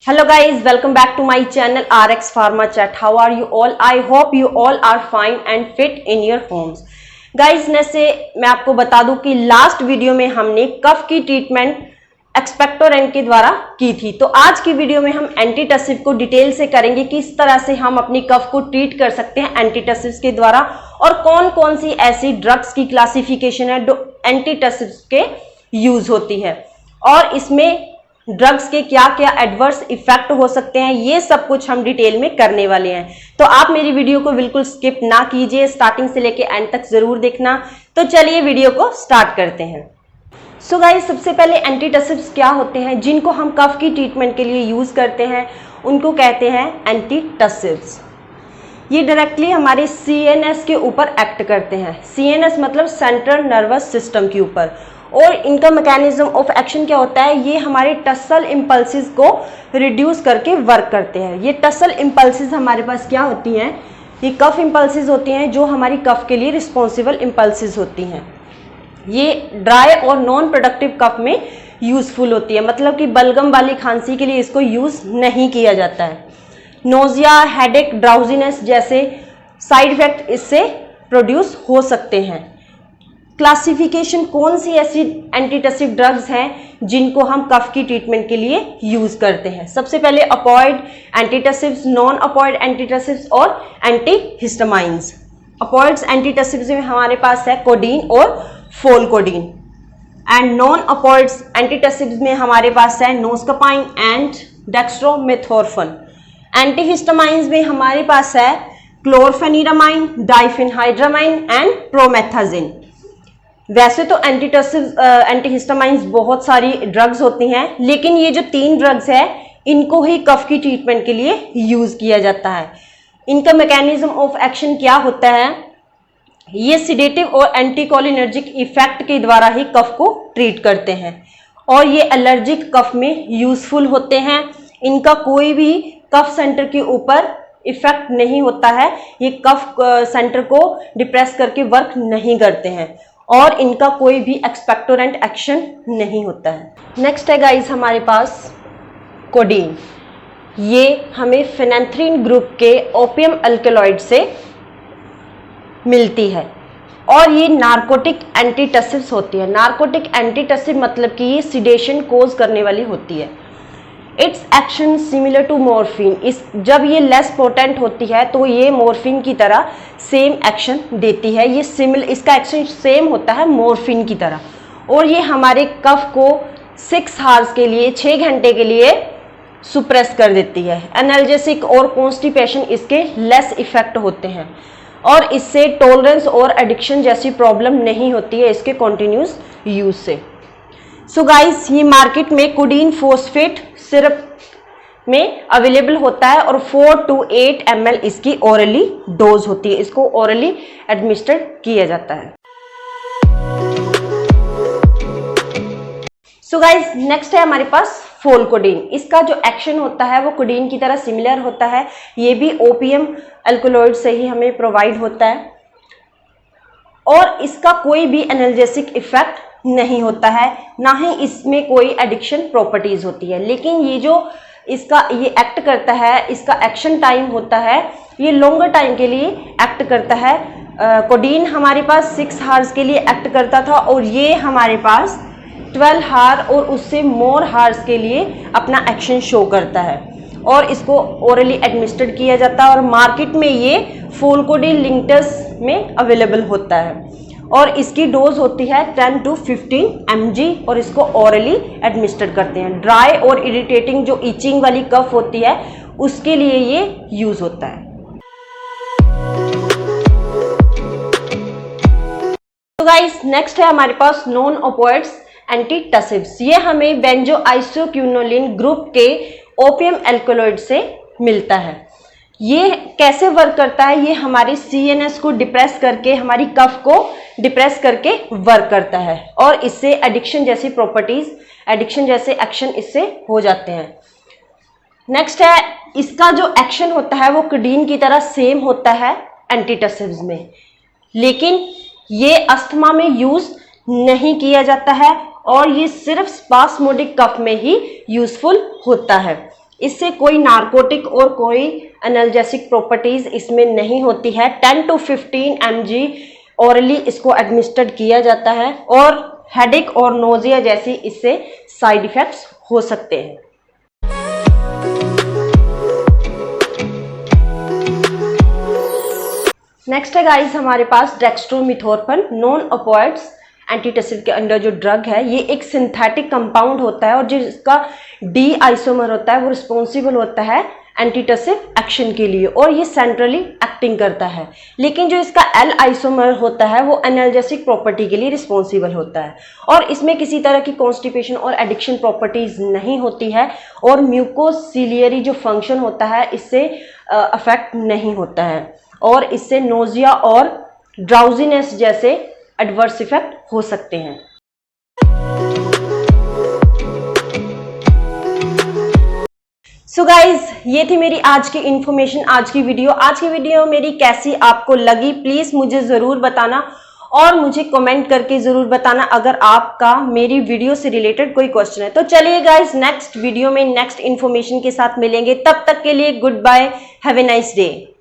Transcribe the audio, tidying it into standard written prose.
Hello guys, welcome back to my channel RX Pharma Chat. How are you all? I hope you all are fine and fit in your homes. Guys, जैसे मैं आपको बता दूं कि last video में हमने कफ की treatment expectorant के द्वारा की थी, तो आज की वीडियो में हम एंटीटसिव को डिटेल से करेंगे कि किस तरह से हम अपनी कफ को ट्रीट कर सकते हैं एंटीटसिव्स के द्वारा और कौन कौन सी ऐसी ड्रग्स की क्लासिफिकेशन है जो एंटीटसिव्स के यूज होती है और इसमें ड्रग्स के क्या क्या एडवर्स इफेक्ट हो सकते हैं, ये सब कुछ हम डिटेल में करने वाले हैं। तो आप मेरी वीडियो को बिल्कुल स्किप ना कीजिए, स्टार्टिंग से लेके एंड तक जरूर देखना। तो चलिए वीडियो को स्टार्ट करते हैं। सो गाइस, सबसे पहले एंटीटसिव्स क्या होते हैं जिनको हम कफ की ट्रीटमेंट के लिए यूज करते हैं, उनको कहते हैं एंटीटसिव्स। ये डायरेक्टली हमारे सीएनएस के ऊपर एक्ट करते हैं। सीएनएस मतलब सेंट्रल नर्वस सिस्टम के ऊपर, और इनका मैकेनिज्म ऑफ एक्शन क्या होता है, ये हमारे टसल इम्पल्सिस को रिड्यूस करके वर्क करते हैं। ये टसल इम्पल्सिस हमारे पास क्या होती हैं, ये कफ इम्पल्सिस होती हैं जो हमारी कफ के लिए रिस्पॉन्सिबल इम्पल्सिस होती हैं। ये ड्राई और नॉन प्रोडक्टिव कफ में यूजफुल होती है, मतलब कि बलगम वाली खांसी के लिए इसको यूज नहीं किया जाता है। नोजिया, हेडेक, ड्राउजीनेस जैसे साइड इफेक्ट इससे प्रोड्यूस हो सकते हैं। क्लासिफिकेशन, कौन सी ऐसी एंटीटसिव ड्रग्स हैं जिनको हम कफ की ट्रीटमेंट के लिए यूज करते हैं। सबसे पहले अपॉइड एंटीटसिव्स, नॉन अपॉइड एंटीटसिव्स और एंटीहिस्टामाइंस। अपॉइड्स एंटीटसिव्स में हमारे पास है कोडीन और फोलकोडीन, एंड नॉन अपॉइड्स एंटीटसिव्स में हमारे पास है नोस्कापाइन एंड डेक्स्ट्रोमेथोर्फन। एंटीहिस्टामाइंस में हमारे पास है क्लोरफेनिरामाइन, डाइफेनहाइड्रामाइन एंड प्रोमेथाजिन। वैसे तो एंटीहिस्टामाइंस बहुत सारी ड्रग्स होती हैं, लेकिन ये जो 3 ड्रग्स है इनको ही कफ की ट्रीटमेंट के लिए यूज किया जाता है। इनका मैकेनिज्म ऑफ एक्शन क्या होता है, ये सिडेटिव और एंटीकोलिनर्जिक इफेक्ट के द्वारा ही कफ को ट्रीट करते हैं और ये एलर्जिक कफ में यूजफुल होते हैं। इनका कोई भी कफ सेंटर के ऊपर इफेक्ट नहीं होता है, ये कफ सेंटर को डिप्रेस करके वर्क नहीं करते हैं और इनका कोई भी एक्सपेक्टोरेंट एक्शन नहीं होता है। नेक्स्ट है गाइस हमारे पास कोडीन। ये हमें फेनेंथ्रीन ग्रुप के ओपियम अल्कलॉइड से मिलती है और ये नार्कोटिक एंटीटसिव्स होती है। नार्कोटिक एंटीटसिव मतलब कि ये सिडेशन कोज करने वाली होती है। It's action similar to morphine. जब ये लेस पोटेंट होती है तो ये मॉर्फिन की तरह सेम एक्शन देती है। ये इसका एक्शन सेम होता है मॉर्फिन की तरह, और ये हमारे कफ को 6 आवर्स के लिए, 6 घंटे के लिए सुप्रेस कर देती है। एनाल्जेसिक और कॉन्स्टिपेशन इसके लेस इफेक्ट होते हैं और इससे टॉलरेंस और एडिक्शन जैसी प्रॉब्लम नहीं होती है इसके कॉन्टिन्यूस यूज से। सो गाइस, ये मार्केट में कोडीन फॉस्फेट सिरप में अवेलेबल होता है और 4 to 8 ml इसकी ओरली डोज होती है। इसको ओरली एडमिनिस्टर किया जाता है। सो गाइस, नेक्स्ट है हमारे पास फोलकोडीन। इसका जो एक्शन होता है वो कोडीन की तरह सिमिलर होता है। ये भी ओपियम अल्कलॉइड से ही हमें प्रोवाइड होता है और इसका कोई भी एनाल्जेसिक इफेक्ट नहीं होता है, ना ही इसमें कोई एडिक्शन प्रॉपर्टीज होती है। लेकिन ये जो ये एक्ट करता है, इसका एक्शन टाइम होता है, ये लॉन्गर टाइम के लिए एक्ट करता है। कोडीन हमारे पास 6 आवर्स के लिए एक्ट करता था और ये हमारे पास 12 आवर और उससे मोर आवर्स के लिए अपना एक्शन शो करता है और इसको ओरली एडमिनिस्टर्ड किया जाता है और मार्केट में ये फोलकोडीन लिंक्टस में अवेलेबल होता है और इसकी डोज होती है 10 to 15 mg और इसको ओरली एडमिनिस्टर करते हैं। ड्राई और इरिटेटिंग जो इचिंग वाली कफ होती है उसके लिए ये यूज होता है। तो गाइस, नेक्स्ट है हमारे पास नॉन ओपियोइड्स एंटीटसिव्स। ये हमें बेंजोआइसोक्विनोलिन ग्रुप के ओपियम अल्कलॉइड से मिलता है। ये कैसे वर्क करता है, ये हमारी सीएनएस को डिप्रेस करके, हमारी कफ को डिप्रेस करके वर्क करता है और इससे एडिक्शन जैसी प्रॉपर्टीज, एडिक्शन जैसे एक्शन इससे हो जाते हैं। नेक्स्ट है, इसका जो एक्शन होता है वो कोडीन की तरह सेम होता है एंटीटसिव्स में, लेकिन ये अस्थमा में यूज नहीं किया जाता है और ये सिर्फ स्पास्मोडिक कफ में ही यूजफुल होता है। इससे कोई नार्कोटिक और कोई एनाल्जेसिक प्रॉपर्टीज इसमें नहीं होती है। 10 to 15 mg ओरली इसको एडमिनिस्टर्ड किया जाता है और हेडेक और नोजिया जैसी इससे साइड इफेक्ट्स हो सकते हैं। नेक्स्ट है गाइस हमारे पास डेक्स्ट्रोमिथोर्फन, नॉन ओपियोइड्स एंटीटसिव के अंडर जो ड्रग है, ये एक सिंथेटिक कंपाउंड होता है और जिसका डी आइसोमर होता है वो रिस्पॉन्सिबल होता है एंटीटसिव एक्शन के लिए और ये सेंट्रली एक्टिंग करता है। लेकिन जो इसका एल आइसोमर होता है वो एनाल्जेसिक प्रॉपर्टी के लिए रिस्पॉन्सिबल होता है और इसमें किसी तरह की कॉन्स्टिपेशन और एडिक्शन प्रॉपर्टीज नहीं होती है और म्यूकोसिलियरी जो फंक्शन होता है इससे अफेक्ट नहीं होता है और इससे नोजिया और ड्राउजीनेस जैसे एडवर्स इफेक्ट हो सकते हैं। सो गाइज ये थी मेरी आज की इंफॉर्मेशन, आज की वीडियो मेरी कैसी आपको लगी प्लीज मुझे जरूर बताना और मुझे कमेंट करके जरूर बताना अगर आपका मेरी वीडियो से रिलेटेड कोई क्वेश्चन है। तो चलिए गाइज नेक्स्ट वीडियो में नेक्स्ट इंफॉर्मेशन के साथ मिलेंगे, तब तक के लिए good bye, have a nice day.